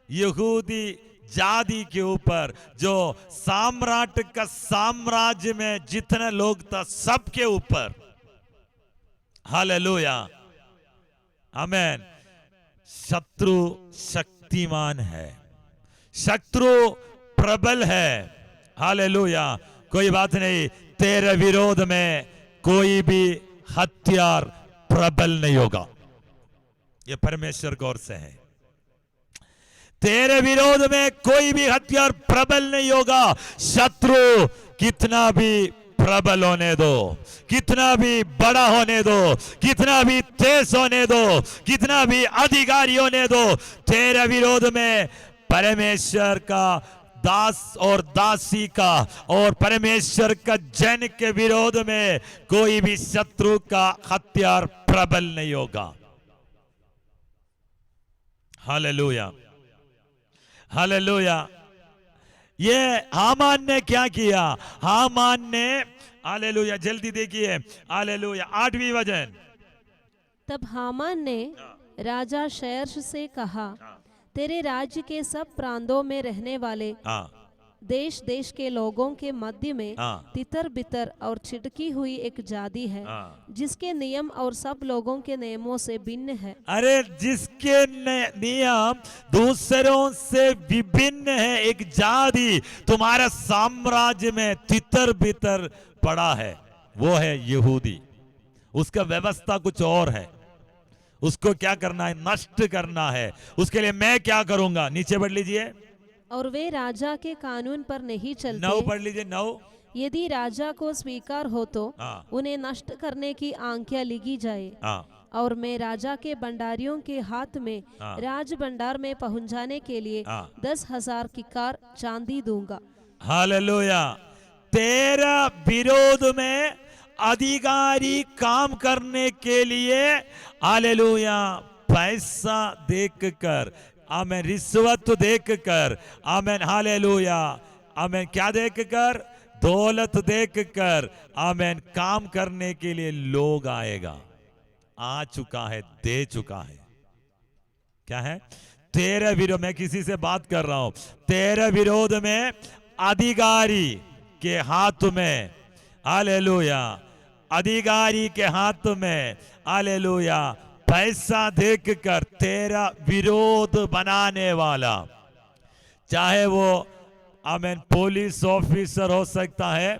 यहूदी जाति के ऊपर, जो सम्राट का साम्राज्य में जितने लोग था सबके ऊपर, हालेलुया, आमेन। शत्रु शक्तिमान है, शत्रु प्रबल है, हालेलुया। कोई बात नहीं, तेरे विरोध में कोई भी हथियार प्रबल नहीं होगा, ये परमेश्वर की ओर से है। तेरे विरोध में कोई भी हथियार प्रबल नहीं होगा। शत्रु कितना भी प्रबल होने दो, कितना भी बड़ा होने दो, कितना भी तेज होने दो, कितना भी अधिकारी होने दो, तेरे विरोध में परमेश्वर का दास और दासी का और परमेश्वर का जन के विरोध में कोई भी शत्रु का हथियार प्रबल नहीं होगा। Hallelujah, hallelujah. ये हामान ने क्या किया? हामान ने, हालेलुया, जल्दी देखिए, हालेलुया, 8वीं वचन। तब हामान ने राजा शयर्श से कहा, तेरे राज्य के सब प्रांतों में रहने वाले देश देश के लोगों के मध्य में तितर बितर और छिटकी हुई एक जाति है, जिसके नियम और सब लोगों के नियमों से भिन्न है। अरे, जिसके नियम दूसरों से विभिन्न है, एक जाति तुम्हारे साम्राज्य में तितर बितर पड़ा है, वो है यहूदी। उसका व्यवस्था कुछ और है, उसको क्या करना है? नष्ट करना है। उसके लिए मैं क्या करूंगा? नीचे बढ़ लीजिए। और वे राजा के कानून पर नहीं चलते। 9 पढ़ लीजिए, 9। यदि राजा को स्वीकार हो तो उन्हें नष्ट करने की आज्ञा लिखी जाए, और मैं राजा के भंडारियों के हाथ में राज भंडार में पहुंचाने के लिए 10,000 किकार चांदी दूंगा। हालेलुया। तेरा विरोध में अधिकारी काम करने के लिए, हालेलुया, पैसा देखकर, आमेन, रिश्वत देखकर, आमेन, हालेलुया, आमेन, क्या देखकर? दौलत देखकर, आमेन, काम करने के लिए लोग आएगा, आ चुका है, दे चुका है। क्या है? तेरे विरोध में, किसी से बात कर रहा हूं, तेरे विरोध में अधिकारी के हाथ में, हालेलुया, अधिकारी के हाथ में, हालेलुया, पैसा देखकर तेरा विरोध बनाने वाला, चाहे वो आमेन पुलिस ऑफिसर हो सकता है,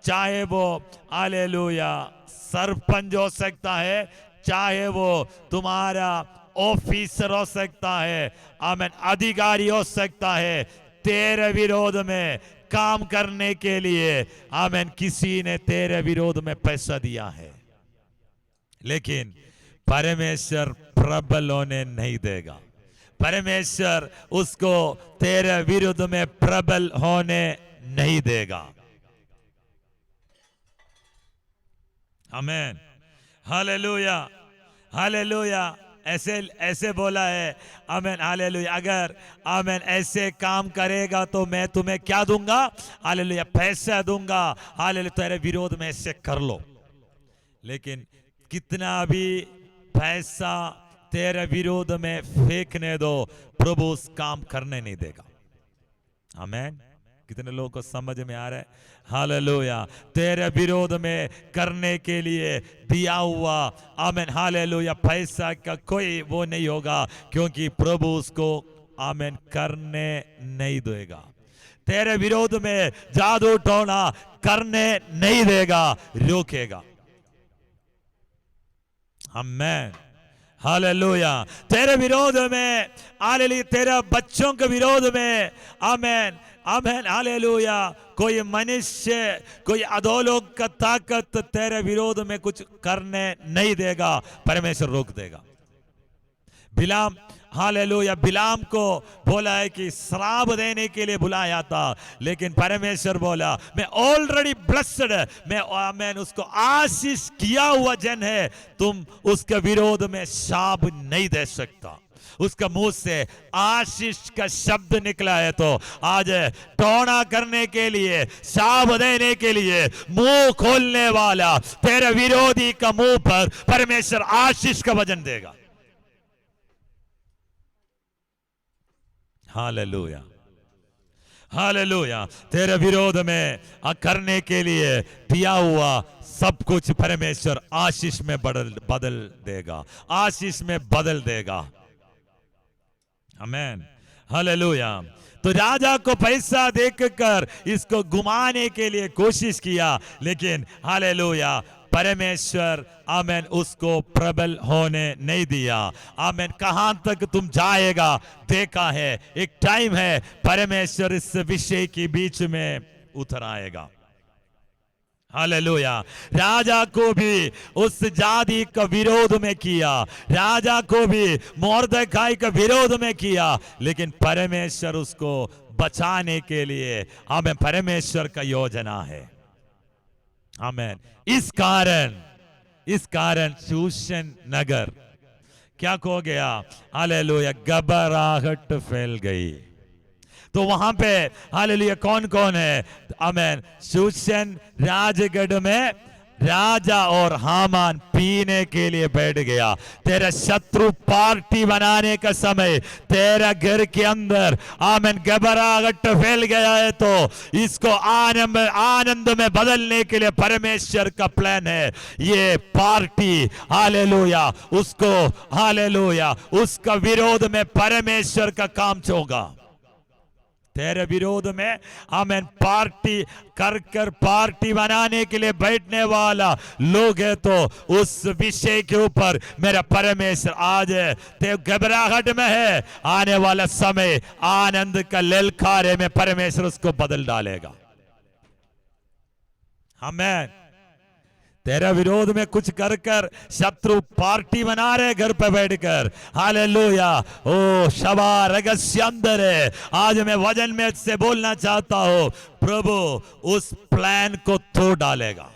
चाहे वो हालेलुया सरपंच हो सकता है, चाहे वो तुम्हारा ऑफिसर हो सकता है, आमीन, अधिकारी हो सकता है, तेरे विरोध में काम करने के लिए आमीन किसी ने तेरे विरोध में पैसा दिया है, लेकिन परमेश्वर प्रबल होने नहीं देगा। परमेश्वर उसको तेरे विरुद्ध में प्रबल होने नहीं देगा। आमीन, हालेलुया, हालेलुया। ऐसे बोला है, आमीन, हालेलुया। अगर आमीन ऐसे काम करेगा तो मैं तुम्हें क्या दूंगा, हालेलुया, पैसा दूंगा, हालेलुया, तेरे विरोध में ऐसे कर लो। लेकिन कितना भी पैसा तेरे विरोध में फेंकने दो, प्रभु उस काम करने नहीं देगा। आमीन, कितने लोगों को समझ में आ रहा है? हालेलुया। तेरे विरोध में करने के लिए दिया हुआ आमीन हालेलुया पैसा का कोई वो नहीं होगा, क्योंकि प्रभु उसको आमीन करने नहीं देगा। तेरे विरोध में जादू टोना करने नहीं देगा, रोकेगा। आमीन, हालेलुया। तेरे विरोध में हालेलुया, तेरे बच्चों के विरोध में आमीन, आमीन, हालेलुया, कोई मनुष्य, कोई अधोलोक का ताकत तेरे विरोध में कुछ करने नहीं देगा, परमेश्वर रोक देगा। बिलाम, हालेलुया, बिलाम को बोला है कि श्राप देने के लिए बुलाया था, लेकिन परमेश्वर बोला मैं ऑलरेडी ब्लेस्ड, मैं उसको आशीष किया हुआ जन है, तुम उसके विरोध में श्राप नहीं दे सकता। उसका मुंह से आशीष का शब्द निकला है, तो आज टोना करने के लिए, श्राप देने के लिए मुंह खोलने वाला तेरे विरोधी का मुंह पर परमेश्वर आशीष का वचन देगा। Hallelujah, hallelujah. तेरे विरोध में करने के लिए दिया हुआ सब कुछ परमेश्वर आशीष में बदल देगा, आशीष में बदल देगा। आमीन, हालेलुया। तो राजा को पैसा देकर इसको घुमाने के लिए कोशिश किया, लेकिन हालेलुया परमेश्वर आमीन उसको प्रबल होने नहीं दिया। आमीन, कहां तक तुम जाएगा देखा है, एक टाइम है परमेश्वर इस विषय के बीच में उतर आएगा। हालेलुया। राजा को भी उस जाति का विरोध में किया, राजा को भी मोर्देखाई का विरोध में किया, लेकिन परमेश्वर उसको बचाने के लिए हमें परमेश्वर का योजना है। आमीन। इस कारण शूशन नगर क्या हो गया, हालेलुया, घबराहट फैल गई। तो वहां पे हालेलुया कौन कौन है, आमीन, शूशन राजगढ़ में राजा और हामान पीने के लिए बैठ गया। तेरा शत्रु पार्टी बनाने का समय तेरा घर के अंदर आमीन घबराहट फैल गया है, तो इसको आनंद में बदलने के लिए परमेश्वर का प्लान है। ये पार्टी हालेलुया उसको हालेलुया उसका विरोध में परमेश्वर का काम होगा। तेरे विरोध में आमीन पार्टी कर पार्टी बनाने के लिए बैठने वाला लोग है, तो उस विषय के ऊपर मेरा परमेश्वर आज ते घबराहट में है, आने वाला समय आनंद का ललकारे में परमेश्वर उसको बदल डालेगा। आमीन। तेरा विरोध में कुछ कर शत्रु पार्टी बना रहे घर पे बैठकर, हालेलुया। ओ शबा रगस्य अंदर है। आज मैं वचन में से बोलना चाहता हूं, प्रभु उस प्लान को तोड़ डालेगा।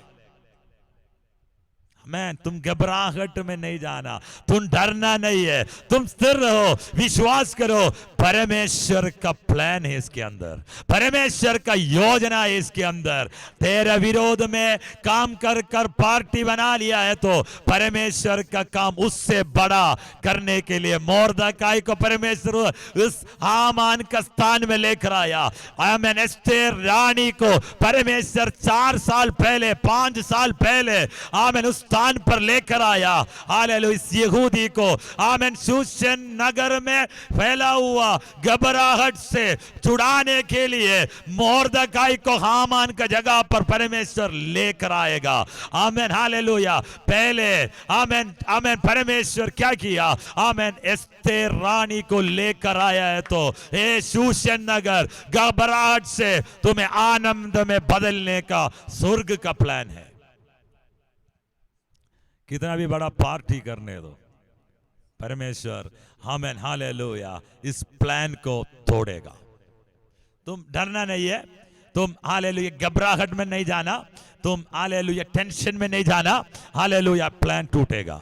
मैं तुम घबराहट में नहीं जाना, तुम डरना नहीं है, तुम स्थिर रहो, विश्वास करो, परमेश्वर का प्लान है इसके अंदर, परमेश्वर का योजना है इसके अंदर। तेरे विरोध में काम कर पार्टी बना लिया है, तो परमेश्वर का काम उससे बड़ा करने के लिए मोर्देखाई को परमेश्वर उस हामान का स्थान में लेकर आया। आमीन। एस्तेर रानी को परमेश्वर 4 साल पहले 5 साल पहले आमीन उस स्थान पर लेकर आया। हालेलुया, इस यहूदी को आमेन शूशन नगर में फैला हुआ घबराहट से छुड़ाने के लिए मोर्दकाई को हामान का जगह पर परमेश्वर लेकर आएगा। Amen hallelujah. पहले आमेन आमेन परमेश्वर क्या किया? आमेन एस्तेर रानी को लेकर आया है तो हे शूशन नगर, घबराहट से तुम्हें आनंद में बदलने का स्वर्ग का प्लान है। कितना भी बड़ा पार्टी करने दो, परमेश्वर आमेन हालेलुया इस प्लान को तोड़ेगा। तुम डरना नहीं है, तुम हालेलुया घबराहट में नहीं जाना, तुम हालेलुया टेंशन में नहीं जाना। हालेलुया प्लान टूटेगा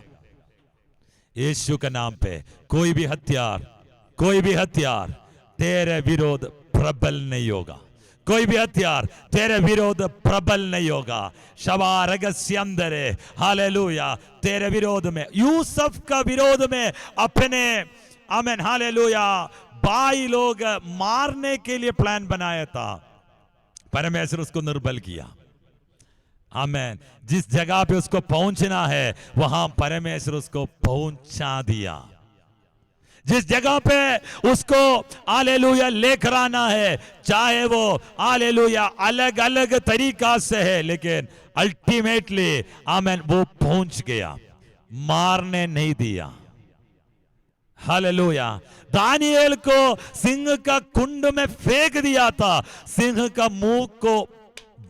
यीशु के नाम पे। कोई भी हथियार तेरे विरोध प्रबल नहीं होगा। कोई भी हथियार तेरे विरोध प्रबल नहीं होगा। शवा रगस्यंदरे हालेलुया तेरे विरोध में, यूसुफ का विरोध में अपने आमेन हालेलुया भाई लोग मारने के लिए प्लान बनाया था, परमेश्वर उसको निर्बल किया। आमेन। जिस जगह पे उसको पहुंचना है वहां परमेश्वर उसको पहुंचा दिया। जिस जगह पे उसको हालेलुया लेकर आना है, चाहे वो हालेलुया अलग अलग तरीका से है, लेकिन अल्टीमेटली आमेन वो पहुंच गया, मारने नहीं दिया। हालेलुया। दानिएल को सिंह का कुंड में फेंक दिया था, सिंह का मुंह को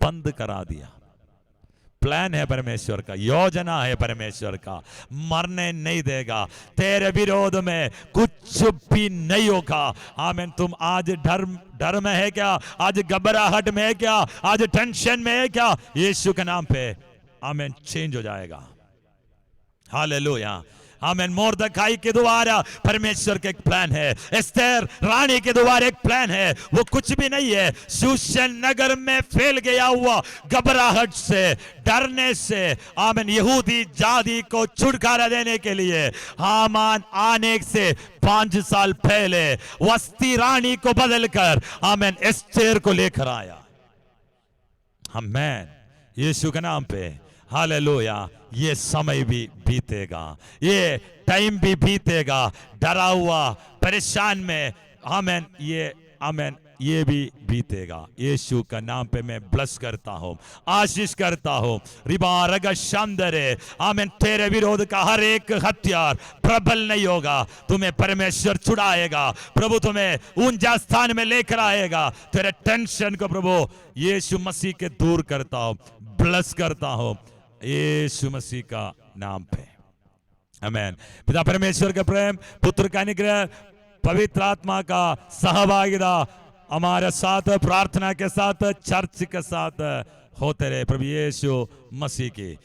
बंद करा दिया। प्लान है परमेश्वर का, योजना है परमेश्वर का, मरने नहीं देगा। तेरे विरोध में कुछ भी नहीं होगा। आमीन। तुम आज डर में है क्या? आज घबराहट में है क्या? आज टेंशन में है क्या? यीशु के नाम पे आमीन चेंज हो जाएगा। हालेलुया। आमीन। मोर्दकाई के द्वारा परमेश्वर का एक प्लान है, एस्तेर रानी के द्वारा एक प्लान है। वो कुछ भी नहीं है, शूशन नगर में फैल गया हुआ घबराहट से, डरने से आमीन यहूदी जाति को छुटकारा देने के लिए हामान आने से 5 साल पहले वस्ती रानी को बदलकर आमीन एस्तेर को लेकर आया। आमीन। यीशु के नाम पे हालेलुया। ये समय भी बीतेगा, ये टाइम भी बीतेगा, डरा हुआ परेशान में आमीन ये भी बीतेगा। यीशु का नाम पे मैं ब्लेस करता हूं, आशीष करता हूं। रिबा रग शांदरे आमीन। तेरे विरोध का हर एक हथियार प्रबल नहीं होगा, तुम्हें परमेश्वर छुड़ाएगा। प्रभु तुम्हें ऊंचा स्थान में लेकर आएगा। तेरे टेंशन को प्रभु यीशु मसीह के दूर करता हूं, ब्लेस करता हूं यीशु मसीह का नाम पे। आमीन। पिता परमेश्वर का प्रेम, पुत्र का अनुग्रह, पवित्र आत्मा का सहभागिता हमारे साथ, प्रार्थना के साथ, चर्च के साथ होते रहे। प्रभु यीशु मसीह की